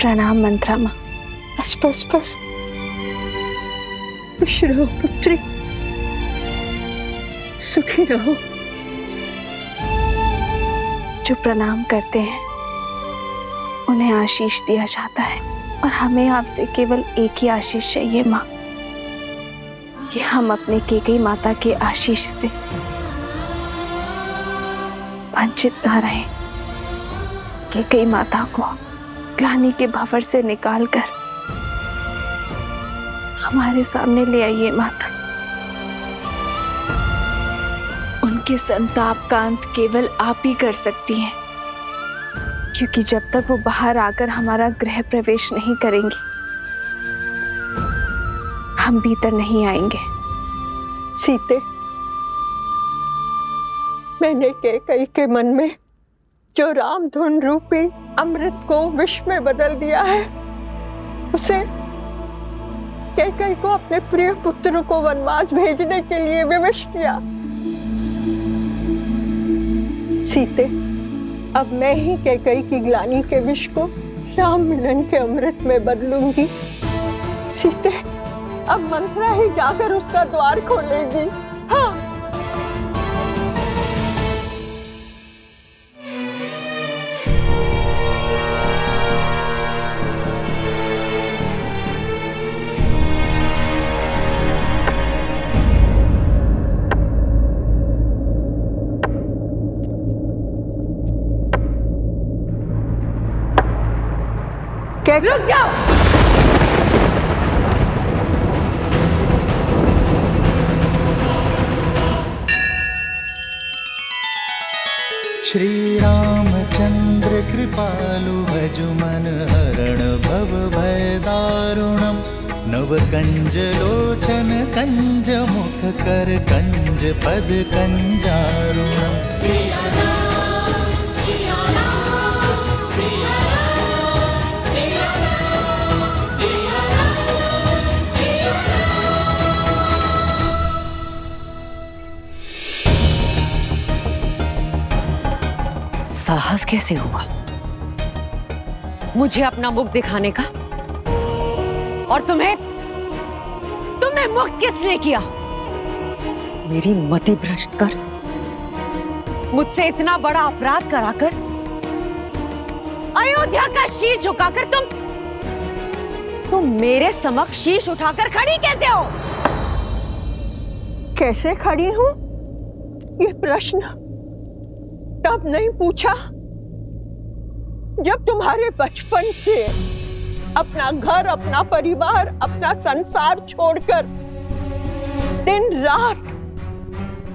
प्रणाम मंत्रा माँ। बस बस बस, खुश रहो पुत्री, सुखी रहो। जो प्रणाम करते हैं उन्हें आशीष दिया जाता है, और हमें आपसे केवल एक ही आशीष चाहिए माँ, कि हम अपने केकई माता के आशीष से वंचित न रहे। केकई माता को ग्लानि के भंवर से निकालकर हमारे सामने ले आइए माता। उनके संताप का अंत केवल आप ही कर सकती हैं, क्योंकि जब तक वो बाहर आकर हमारा गृह प्रवेश नहीं करेंगी, हम भीतर नहीं आएंगे। सीते, मैंने केकई के मन में जो रामधुन रूपी अमृत को विष में बदल दिया है, उसे केकई को अपने प्रिय पुत्र को वनवास भेजने के लिए विवश किया। सीते, अब मैं ही केकई की ग्लानि के विष को राम मिलन के अमृत में बदलूंगी। सीते, अब मंत्रा ही जाकर उसका द्वार खोलेगी। हाँ। रुक जाओ। श्री रामचंद्र कृपालु भजु मन हरण भव भय दारुणम। नव कंज लोचन कंज मुख कर कंज पद कंजारुणम। साहस कैसे हुआ मुझे अपना मुख दिखाने का? और तुम्हें मुक्त किसने किया? मेरी मति भ्रष्ट कर, मुझसे इतना बड़ा अपराध कराकर, अयोध्या का शीश झुकाकर तुम मेरे समक्ष शीश उठाकर खड़ी कैसे हो? कैसे खड़ी हूं? ये प्रश्न तब नहीं पूछा जब तुम्हारे बचपन से अपना घर, अपना परिवार, अपना संसार छोड़कर दिन रात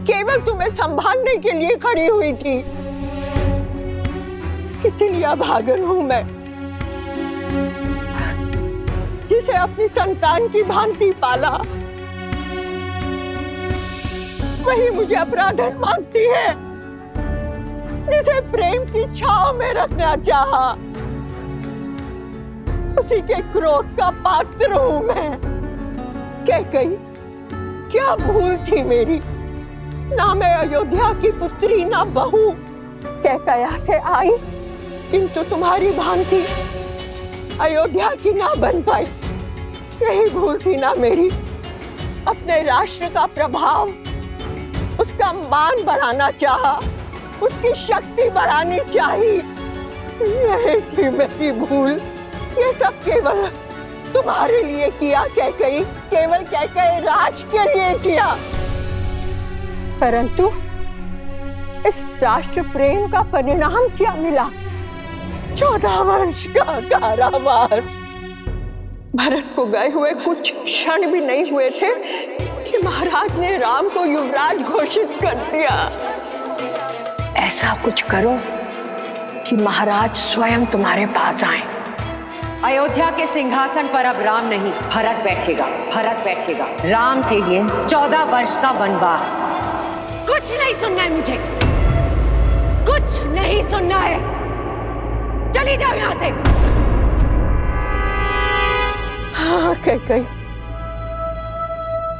केवल तुम्हें संभालने के लिए खड़ी हुई थी। कितनी अभागन हूं मैं, जिसे अपनी संतान की भांति पाला, वही मुझे अपराधन मांगती है, जिसे प्रेम की छांव में रखना चाहा, उसी के क्रोध का पात्र हूं मैं। केकई, क्या भूल थी मेरी? ना मैं अयोध्या की पुत्री, ना बहू। केकया से आई, किंतु तुम्हारी भांति अयोध्या की ना बन पाई। यही भूल थी ना मेरी। अपने राष्ट्र का प्रभाव, उसका मान बढ़ाना चाहा, उसकी शक्ति बढ़ानी चाहिए। यही थी मेरी भूल। ये सब केवल तुम्हारे लिए किया केकई, केवल केकई राज के लिए किया। परंतु इस राष्ट्र प्रेम का परिणाम क्या मिला? 14 वर्ष का कारावास। भरत को गए हुए कुछ क्षण भी नहीं हुए थे कि महाराज ने राम को युवराज घोषित कर दिया। ऐसा कुछ करो कि महाराज स्वयं तुम्हारे पास आए। अयोध्या के सिंहासन पर अब राम नहीं, भरत बैठेगा। भरत बैठेगा। राम के लिए 14 वर्ष का वनवास। कुछ नहीं सुनना है मुझे, कुछ नहीं सुनना है। चली जाओ यहां से। हाँ केकई,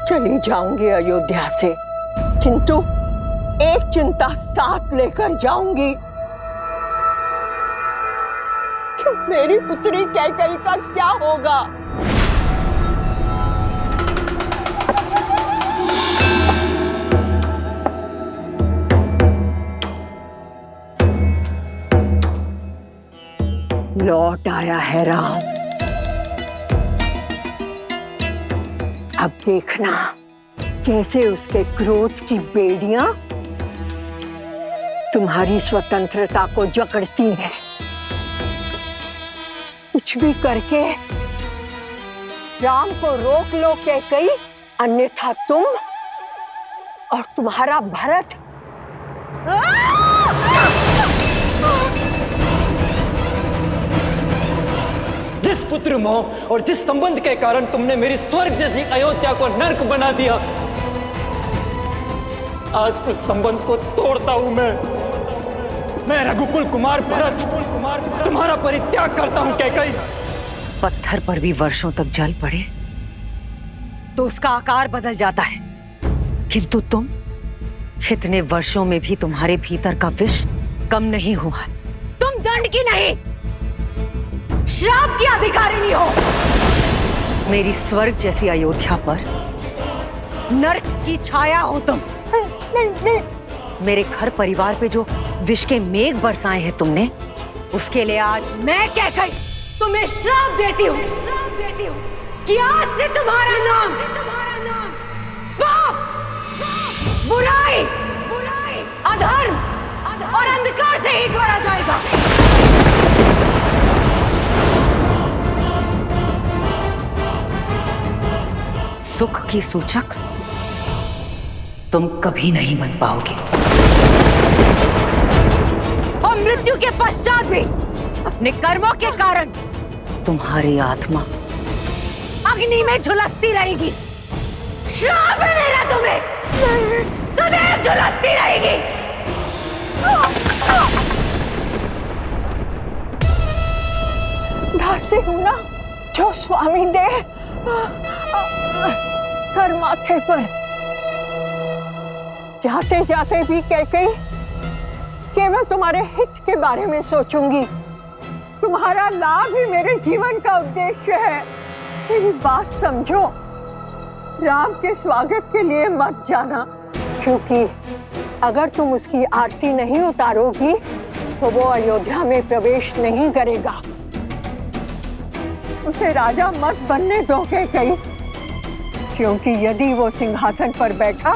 चली जाऊंगी अयोध्या से, किंतु एक चिंता साथ लेकर जाऊंगी कि मेरी पुत्री कैकई का क्या होगा? लौट आया है राम। अब देखना कैसे उसके क्रोध की बेड़ियां तुम्हारी स्वतंत्रता को जकड़ती हैं। कुछ भी करके राम को रोक लो कैकई, अन्यथा तुम और तुम्हारा भरत जिस पुत्र मोह और जिस संबंध के कारण तुमने मेरी स्वर्ग जैसी अयोध्या को नर्क बना दिया, आज उस संबंध को तोड़ता हूं मैं रघुकुल कुमार भरत तुम्हारा परित्याग करता हूं कैकई। पत्थर पर भी वर्षों तक जल पड़े तो उसका आकार बदल जाता है, किंतु तुम इतने वर्षों में भी तुम्हारे भीतर का विष कम नहीं हुआ। तुम दंड की नहीं, श्राप की अधिकारिणी हो। मेरी स्वर्ग जैसी अयोध्या पर नर्क की छाया हो तुम। नहीं। मेरे घर परिवार पे जो विष के मेघ बरसाए हैं तुमने, उसके लिए आज मैं कैकई तुम्हें श्राप देती हूँ कि आज से तुम्हारा नाम पाप, बुराई, अधर्म और अंधकार से ही जोड़ा जाएगा। सुख की सूचक तुम कभी नहीं बन पाओगे और मृत्यु के पश्चात भी अपने कर्मों के कारण तुम्हारी आत्मा अग्नि में झुलसती रहेगी। श्राप है मेरा तुम्हें, सदैव झुलसती रहेगी। दासी हूं ना, जो स्वामी दे सर माथे पर। जाते जाते भी कैकई केवल तुम्हारे हित के बारे में सोचूंगी। तुम्हारा लाभ ही मेरे जीवन का उद्देश्य है। मेरी बात समझो, राम के स्वागत के लिए मत जाना, क्योंकि अगर तुम उसकी आरती नहीं उतारोगी तो वो अयोध्या में प्रवेश नहीं करेगा। उसे राजा मत बनने दो कैकई, क्योंकि यदि वो सिंहासन पर बैठा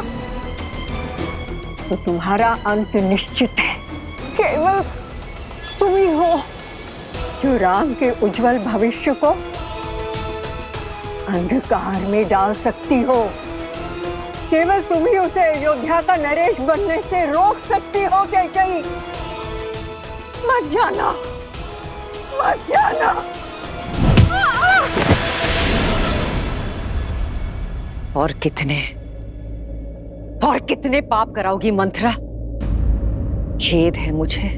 तो तुम्हारा अंत निश्चित है। केवल तुम ही हो जो राम के उज्जवल भविष्य को अंधकार में डाल सकती हो। केवल तुम ही उसे अयोध्या का नरेश बनने से रोक सकती हो कैकई। मत जाना, मत जाना। और कितने पाप कराओगी मंथरा? खेद है मुझे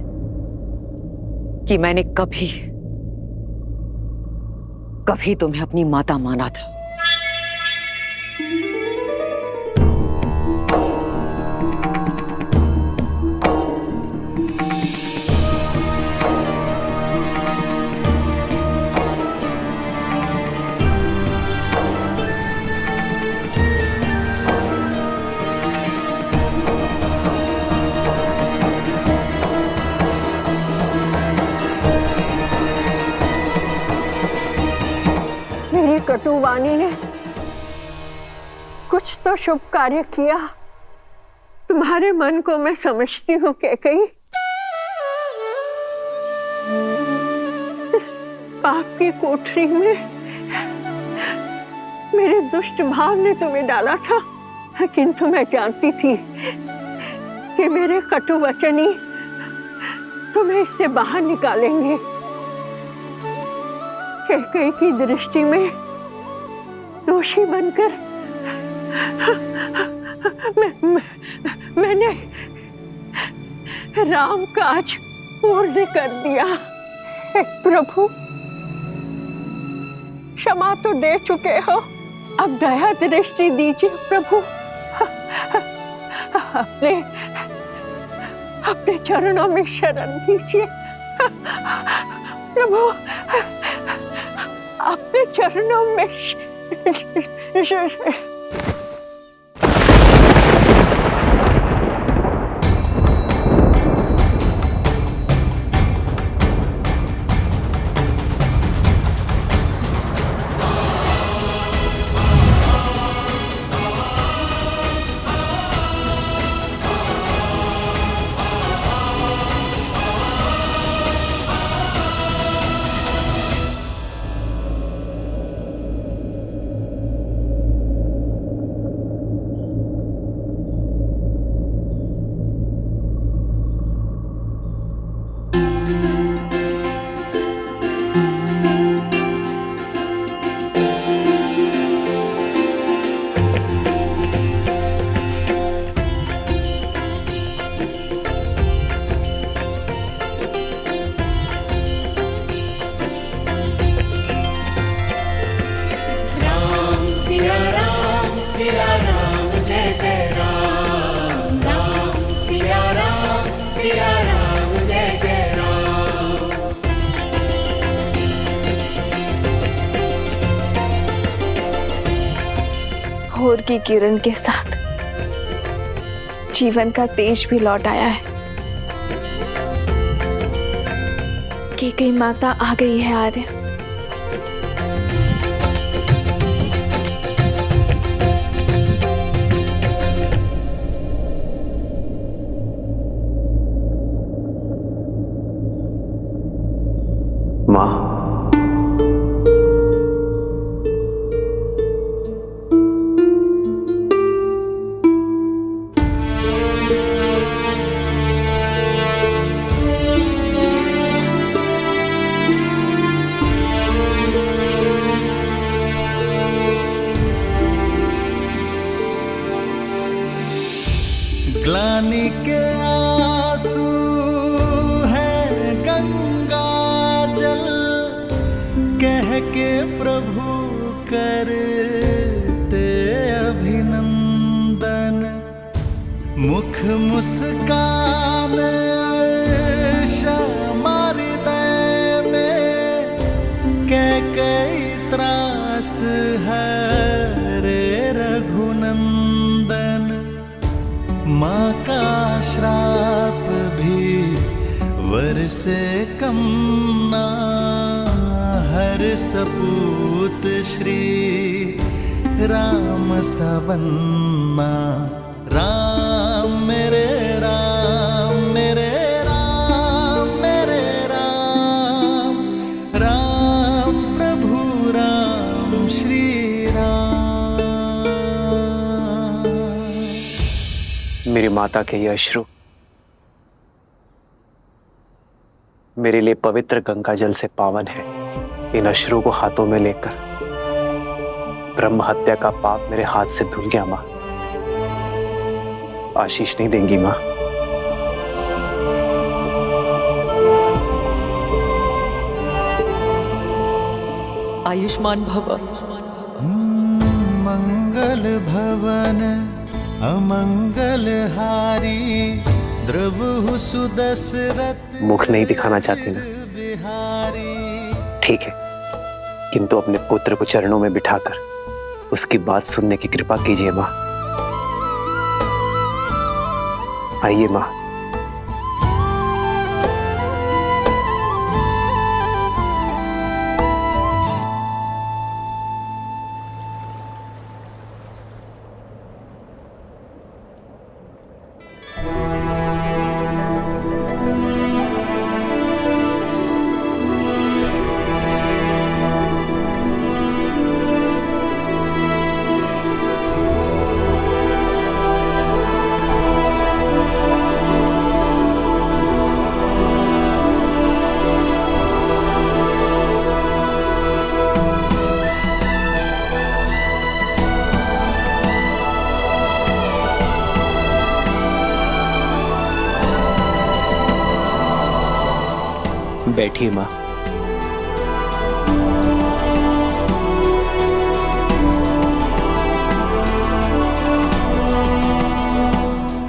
कि मैंने कभी तुम्हें अपनी माता माना था। कटुवाणी ने कुछ तो शुभ कार्य किया। तुम्हारे मन को मैं समझती हूँ कैकई। इस पाप की कोठरी में मेरे दुष्ट भाव ने तुम्हें डाला था, किंतु मैं जानती थी कि मेरे कटु वचन ही तुम्हें इससे बाहर निकालेंगे। कैकई की दृष्टि में दोषी बनकर मैंने राम काज पूर्ण कर दिया। हे प्रभु, क्षमा तो दे चुके हो, अब दया दृष्टि दीजिए प्रभु। अपने चरणों में शरण दीजिए। प्रभु, अपने चरणों में भोर की किरण के साथ जीवन का तेज भी लौट आया है। कैकेयी माता आ गई है आर्य। माँ, ग्लानि के आंसू है गंगा जल, कह के प्रभु करते अभिनंदन। मुख मुस्कान अर्श हृदय में, कैकेयी त्रास हरे रघुनंदन। माँ का श्राप भी वर से कम ना, हर सपूत श्री राम सबन्ना। राम मेरे राम, मेरे राम, मेरे राम, राम प्रभु राम श्री राम। मेरी माता के ये अश्रु मेरे लिए पवित्र गंगा जल से पावन है। इन अश्रु को हाथों में लेकर ब्रह्म हत्या का पाप मेरे हाथ से धुल गया। माँ, आशीष नहीं देंगी माँ? आयुष्मान भव। मंगल भवन अमंगल हारी, द्रवहु सुदशरथ। मुख नहीं दिखाना चाहती ना? ठीक है, किंतु अपने पुत्र को चरणों में बिठाकर उसकी बात सुनने की कृपा कीजिए माँ। आइए माँ। बैठिए माँ।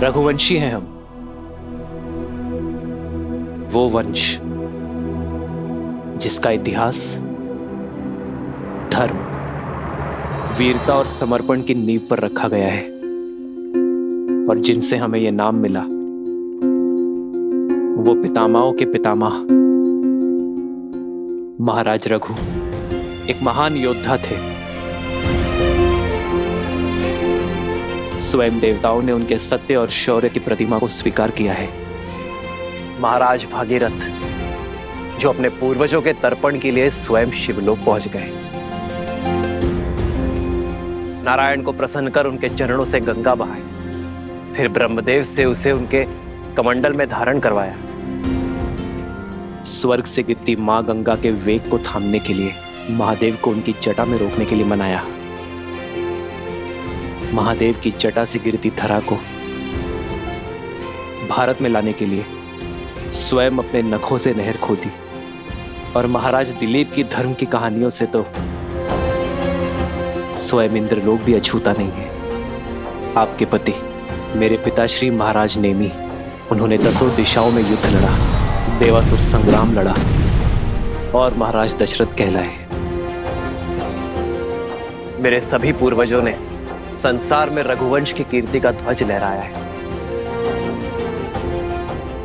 रघुवंशी हैं हम, वो वंश जिसका इतिहास धर्म, वीरता और समर्पण की नींव पर रखा गया है, और जिनसे हमें यह नाम मिला वो पितामहों के पितामह महाराज रघु एक महान योद्धा थे। स्वयं देवताओं ने उनके सत्य और शौर्य की प्रतिमा को स्वीकार किया है। महाराज भागीरथ जो अपने पूर्वजों के तर्पण के लिए स्वयं शिवलोक पहुंच गए, नारायण को प्रसन्न कर उनके चरणों से गंगा बहाई, फिर ब्रह्मदेव से उसे उनके कमंडल में धारण करवाया। स्वर्ग से गिरती मां गंगा के वेग को थामने के लिए महादेव को उनकी जटा में रोकने के लिए मनाया। महादेव की जटा से गिरती धरा को भारत में लाने के लिए स्वयं अपने नखों से नहर खोदी, और महाराज दिलीप की धर्म की कहानियों से तो स्वयं इंद्रलोक भी अछूता नहीं है। आपके पति मेरे पिताश्री महाराज नेमी, उन्होंने 10 दिशाओं में युद्ध लड़ा, देवासुर संग्राम लड़ा और महाराज दशरथ कहलाए। मेरे सभी पूर्वजों ने संसार में रघुवंश की कीर्ति का ध्वज लहराया है,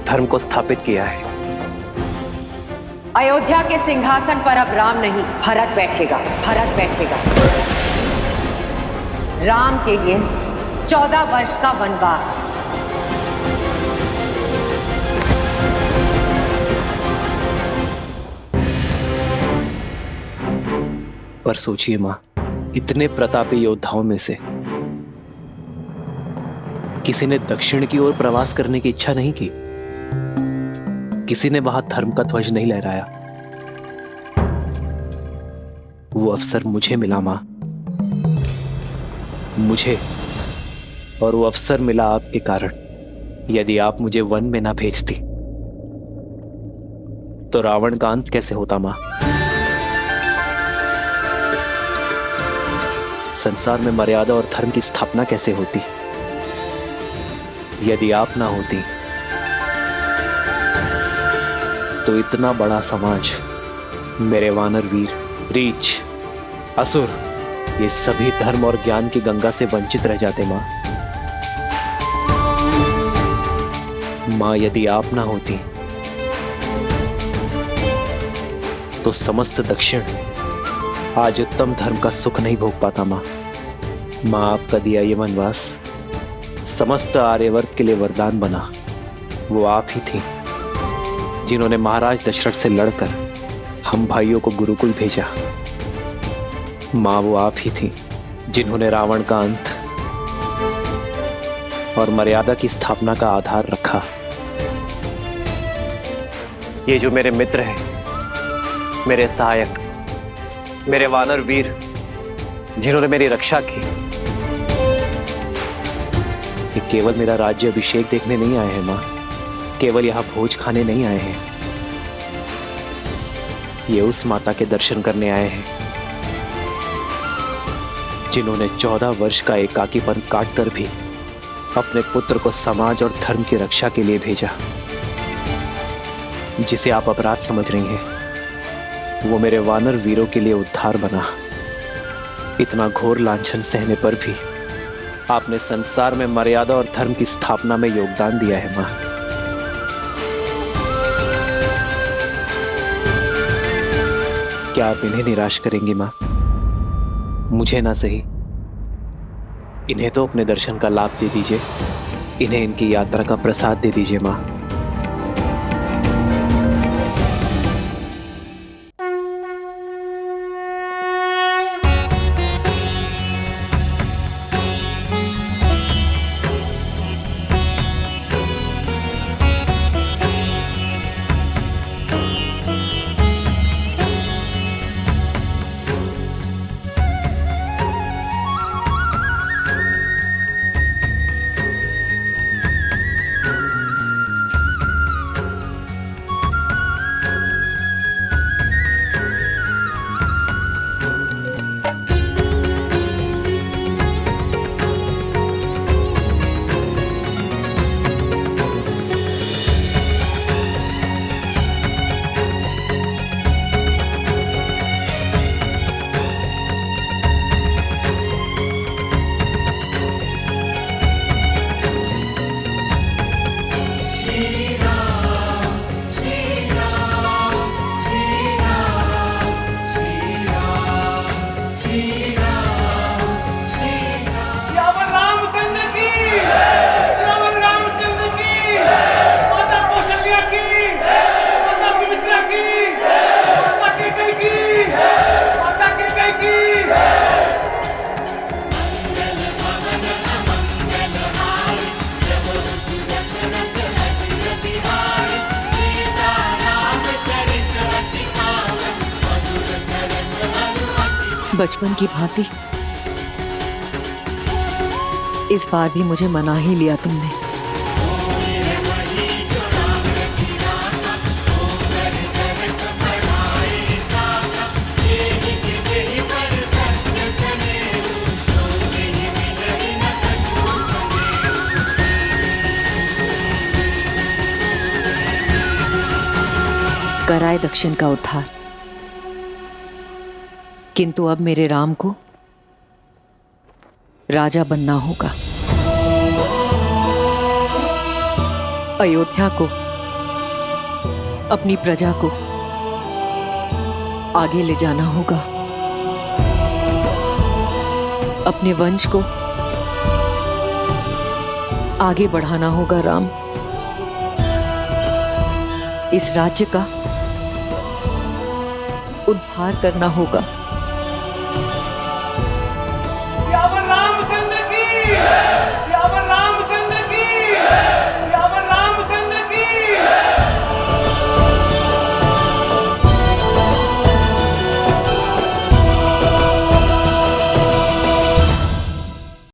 धर्म को स्थापित किया है। अयोध्या के सिंहासन पर अब राम नहीं, भरत बैठेगा। भरत बैठेगा। राम के लिए 14 वर्ष का वनवास। पर सोचिए मां, इतने प्रतापी योद्धाओं में से किसी ने दक्षिण की ओर प्रवास करने की इच्छा नहीं की, किसी ने वहां धर्म का ध्वज नहीं लहराया। वो अवसर मुझे मिला मां, मुझे, और वो अवसर मिला आपके कारण। यदि आप मुझे वन में ना भेजती तो रावण का अंत कैसे होता मां? संसार में मर्यादा और धर्म की स्थापना कैसे होती? यदि आप ना होती तो इतना बड़ा समाज, मेरे वानर वीर, रीछ, असुर, ये सभी धर्म और ज्ञान की गंगा से वंचित रह जाते मां। मां, यदि आप ना होती तो समस्त दक्षिण आज उत्तम धर्म का सुख नहीं भोग पाता मां। मां, आपका दिया ये वनवास समस्त आर्यवर्त के लिए वरदान बना। वो आप ही थी जिन्होंने महाराज दशरथ से लड़कर हम भाइयों को गुरुकुल भेजा। मां, वो आप ही थी जिन्होंने रावण का अंत और मर्यादा की स्थापना का आधार रखा। ये जो मेरे मित्र हैं, मेरे सहायक, मेरे वानर वीर, जिन्होंने मेरी रक्षा की, ये केवल मेरा राज्य अभिषेक देखने नहीं आए हैं मां, केवल यहां भोज खाने नहीं आए हैं। ये उस माता के दर्शन करने आए हैं जिन्होंने 14 वर्ष का एकाकीपन काटकर भी अपने पुत्र को समाज और धर्म की रक्षा के लिए भेजा। जिसे आप अपराध समझ रही हैं, वो मेरे वानर वीरों के लिए उद्धार बना। इतना घोर लांछन सहने पर भी आपने संसार में मर्यादा और धर्म की स्थापना में योगदान दिया है मां। क्या आप इन्हें निराश करेंगी मां? मुझे ना सही, इन्हें तो अपने दर्शन का लाभ दे दीजिए, इन्हें इनकी यात्रा का प्रसाद दे दीजिए मां। बचपन की भांति इस बार भी मुझे मना ही लिया तुमने। कराए दक्षिण का उद्धार, किंतु अब मेरे राम को राजा बनना होगा। अयोध्या को, अपनी प्रजा को आगे ले जाना होगा। अपने वंश को आगे बढ़ाना होगा राम। इस राज्य का उद्धार करना होगा।